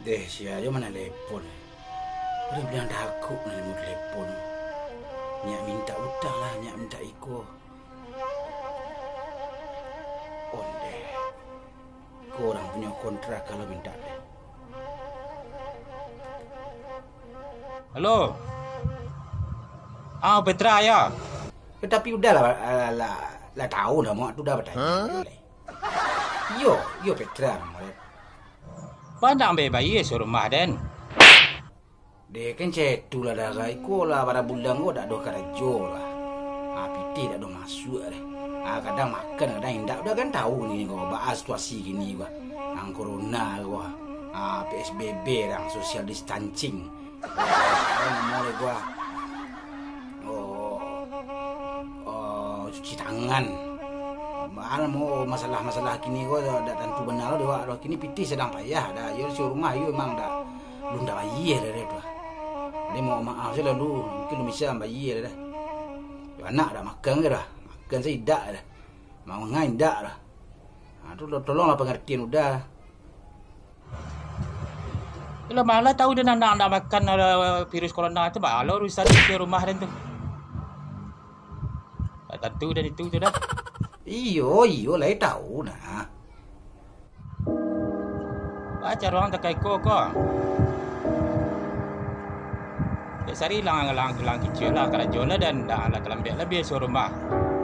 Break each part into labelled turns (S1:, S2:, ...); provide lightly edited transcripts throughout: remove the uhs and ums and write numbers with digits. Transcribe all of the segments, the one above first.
S1: Deh, siapa mana telepon? Orang bilang takut nak mau telepon. Nyak minta utang lah, nyak minta iko. Onde. Korang punya kontrak kalau minta deh.
S2: Halo. Petra ya.
S1: Tapi udahlah lah tahu dah mak tu dah bertanya. Yo Petra mak.
S2: Pandang bayi surumah den.
S1: Dek kan cetu lah dah iko lah pada bulan gua dak do kerja lah. Piti dak do masuk deh. Kadang makan kadang indak udah kan tahu ni gua bahas situasi gini gua. Ang corona gua. PSBB yang social distancing. Mulai gua cuci tangan. Mana mau masalah-masalah kini gua dah tentu benar dah kini piti sedang payah dah. Yo si rumah yo memang dah belum dah bayi dah tu. Dia mau maaf je lalu mungkin lu bisa bayi dah. Yo anak dah makan ke dah? Makan saya dak dah. Mau ngai dak dah. Tu tolonglah pengertian udah.
S2: Kalau malah tahu dia nak makan virus corona tu, malah urusan di rumah dan tu. Tentu dan itu tu dah.
S1: Iyo lah tahu nah.
S2: Baca orang tak kaiko ko. Sari lang kicil lah kalau jola dan dah lah kelambek lebih suruh rumah.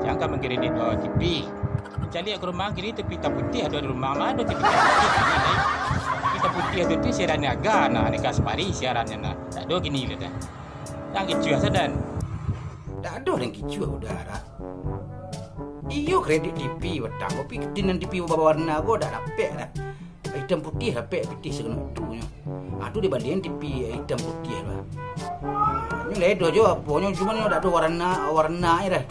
S2: Jangan mengkredit TV. Mencari ke rumah kiri tepi tak putih ada rumah mana tepi tak putih. Kita putih tu siaran niaga nah ni kasmari siarannya nah. Tak ada gini le dah. Yang kicil sadan.
S1: Tak ada yang kicil udara. Iyo kredit TV betang tapi ketinan TV berwarna gua dah dapat dah. Hitam putih dapat putih segala tunya. Tu dibandingin TV hitam putih lah. Ni ledo jo punya cuma ni dak ada warna dah.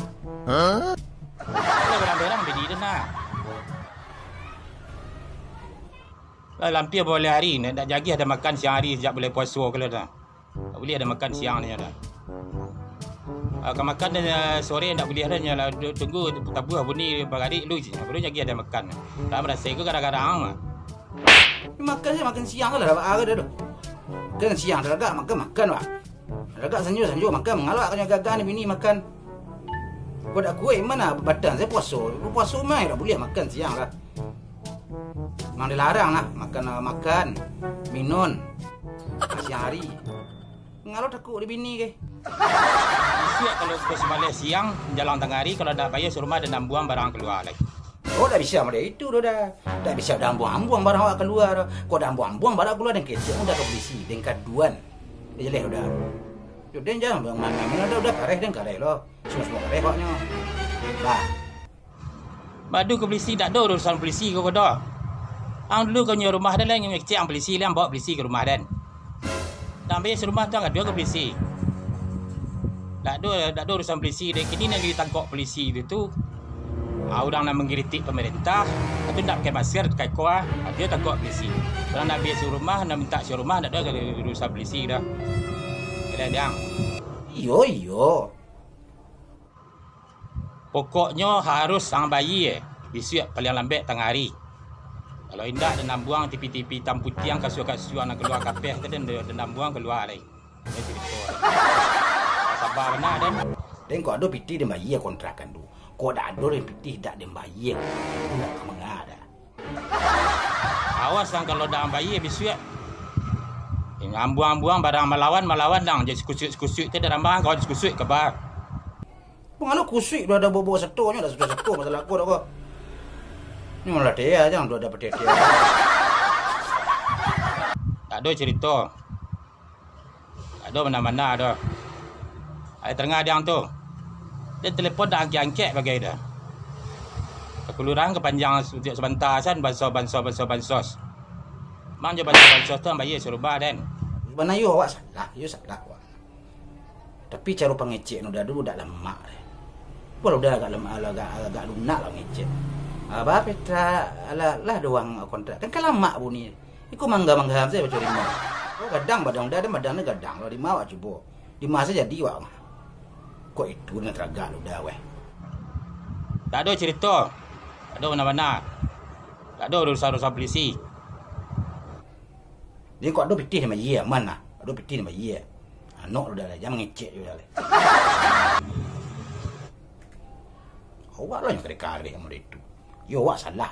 S2: Kalau barang-barang bedi dah nak. Lampir boleh hari ni nak jaga ada makan siang hari sejak boleh puasa kalau dah. Tak boleh ada makan siang ni dah. Kalau makan sore tak boleh ada lah tunggu tabuh bunyi beradik lu je. Baru jaga ada makan. Tak merasa ke kadang-kadang.
S1: Makan siang lah dah dah. Kan siang dah agak makan pak. Agak sanjur makan mengalak kan agak ni bini makan. Kau dak kuih mana badan saya puasa. Puasa mai tak boleh makan siang lah. Memang dilarang lah makan minum siang hari. Mengalak takut di bini ke.
S2: Siap kalau ke semalam siang jalan tengah hari kalau dah bayar surumah dan buang barang keluar lagi.
S1: Tak bisa macam itu dah. Tak bisa dah buang barang awak keluar. Kau dah buang barang keluar dan kecil dah ke polisi dan kaduan. Dia jelek dah. Jadi jangan mana udah kareh dan kareh loh. Semua kareh koknya. Bah.
S2: Madu ke polisi tak ada urusan polisi kau dah. Ang dulu kau nyor rumah dah yang kecil ang polisi lah bawa polisi ke rumah dan. Dan bayar surumah tu ada ke polisi. Tak ada urusan polisi dan kini nak ditangkap polisi itu orang nak mengkritik pemerintah tapi nak pakai masker dekat kuah dia takut polisi. Kalau nak biar surumah nak minta surumah tak ada urusan polisi dah. Kira dia.
S1: Iyo.
S2: Pokoknya harus sang bayi disuap paling lambat tengah hari. Kalau indak dan buang tipi-tipi hitam putih yang kasut-kasut nak keluar kapeh tu dan buang keluar lagi. Ini cerita. Sabar benar dan.
S1: Dan kau ada piti dan bayi kontrakan tu. Kau dah ada yang piti tak dan bayi. Aku nak mengada.
S2: Awas kan kalau dah bayi bisuat. Ambuang-ambuang barang melawan dang jadi kusut tu dah rambang kau kusut ke bar.
S1: Pengalu kusut dah ada bobo setonya dah sudah seto masalah aku dah kau. Ni malah dia jangan dah dapat dia.
S2: Tak ada cerita. Tak ada mana-mana ada. Ai tengah dia tu. Dia telefon dah angkat bagai dah. Kelurahan kepanjang sebentar san bansos. Mang je bansos tu bayar serubah dan.
S1: Mana you awak salah, you salah awak. Tapi cara pengecek nu dah dulu dah lama dah. Walau dah agak lama agak lunak lah ngecek. Apa Petra lah doang kontrak. Kan lama bunyi. Iku mangga saya baca lima. Oh gadang badang dah ada badang gadang lo lima awak cuba. Lima saja jadi awak. Kok itu nak teragak lu dah weh.
S2: Tak ada cerita. Tak ada mana-mana. Tak ada urusan polisi.
S1: Dia kau ada pitih sama ye mana? Ada pitih sama ye. Anak lu dah lah, jangan ngecek juga lah. Awak lah yang kare-kare sama itu. Yo awak salah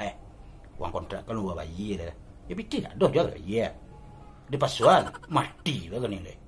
S1: Uang kontrak kalau awak bayar dah. Ya pitih tak ada juga ye. Dia pasuan mati lah kan ni.